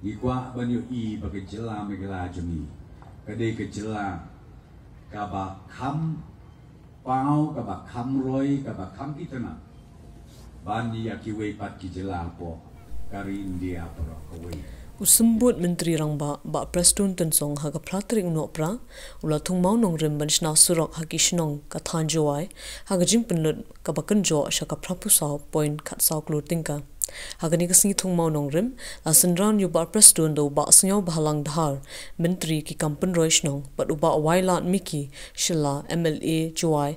Ikwa banyo I bagi jela Meghalaya jemi. Kadai ke jela kaba kam pau kaba kam roi kaba kam kitana. Bani akiwe pat ki jela po kari India pro kawe. Symbud Myntri Rangbah Bah Prestone Tynsong haga tarik Nohprah ula Thung Mawnongrim ban shna Surok hagi shnong ka Thain Jowai haga jingpynlut ka bakynjoh shaka prapusau point khatsau Klur tyngka haga ni kasni Thung Mawnongrim la synran yu Bah Prestone do Bah Sniawbhalang Dhar Myntri ki pynroi shnong but Bah Wailadmiki Shylla MLA Jowai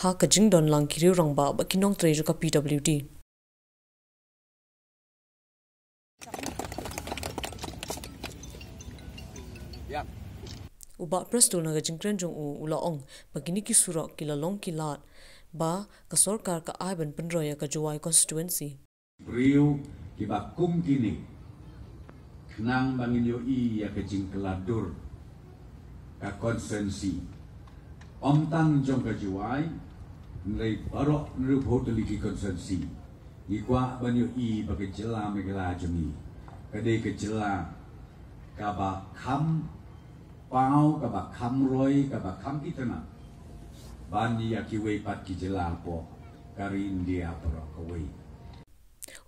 ha ka jingdonlang riew Rangbah bakynjoh nongtrei ka PWD. Bah Prestone naga jingpynlut ula ong bagini ki Surok kila long kilat ba ka sarkar ka aiban pynroi ka Jowai constituency. Riew ki bakum kini knang bakynjoh I ya ka jingpynlut ka constituency. Tang jong ka Jowai nilai barok nirup hotel ki constituency. Ikwa bakynjoh I bagi jela Meghalaya jemi. Kadai ke jela kaba kam pau kaba kam roi kaba kam kitana. Bani akiwe pat ki jela po kari India pro kawe.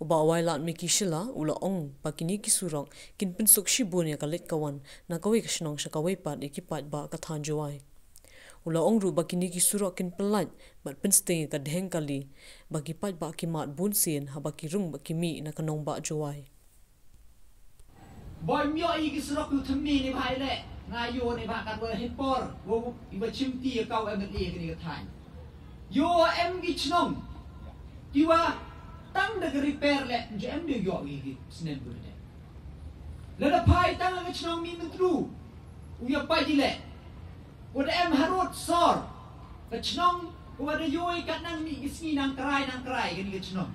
Bah Wailadmiki Shylla ula ong bakini ki Surok kin pinsuk shibun ya kalit kawan na kawe ka shnong sha kawe pat ikipat ba ka Thain Jowai. Ula ong ru bakini ki Surok kin pelat bat pinsteng ka dheng kali bagi pat ba ki mat bun sin ha baki rung baki mi na kanong ba Jowai. Boy myo I ki Surok yu thmi ni bhai le na yo ni ba kat wa hipor wo iba chimti ka MLA kini ka Thain. Yo em ki shnong kiwa tang de repair le em de yo ki Symbud de. Le da pai tang ka shnong mi Myntri. Uya pai di le. Wo da em harot sor. Ka shnong wo da yoi kat nang mi ki nang krai kini ka shnong.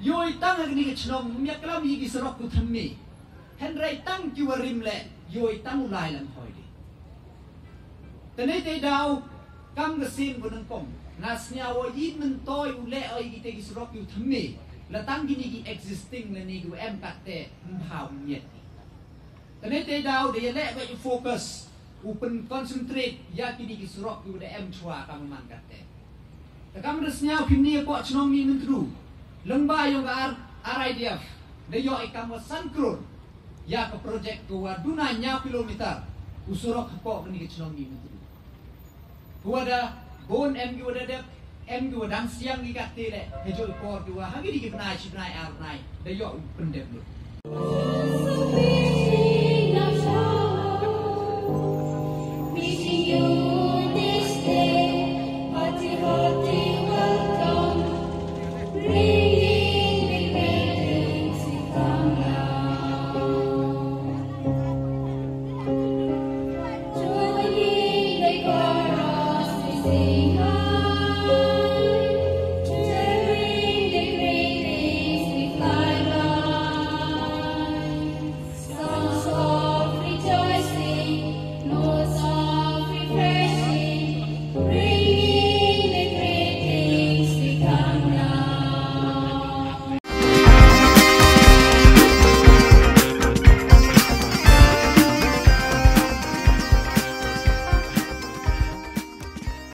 Yoi tang ka ni ka shnong mi klam hi ki Surok ku thmi. Henry tang kiwa rim le yoi tang ulai lam hoi di. Tanay tay daw kam gasin bunang kong nas niya wo yid men toy ule ay ite ki Surok yu thmi la tang gini ki existing la ni gu em katte mhaw nyet. Tanay tay daw de le ba yu focus open concentrate ya kini ki Surok yu de em chwa kam man katte. Ta kam ras niya kini po chnong mi Myntri Rangbah yung RIDF de yo ay kam san Klur ya ke projek ke waduna nya kilometer usurok po kini chnong ni Myntri. Kuada bon em gu ada em gu dang siang gi katte le hejo por gu ha gi di ki nai ar nai de yo pendep lu.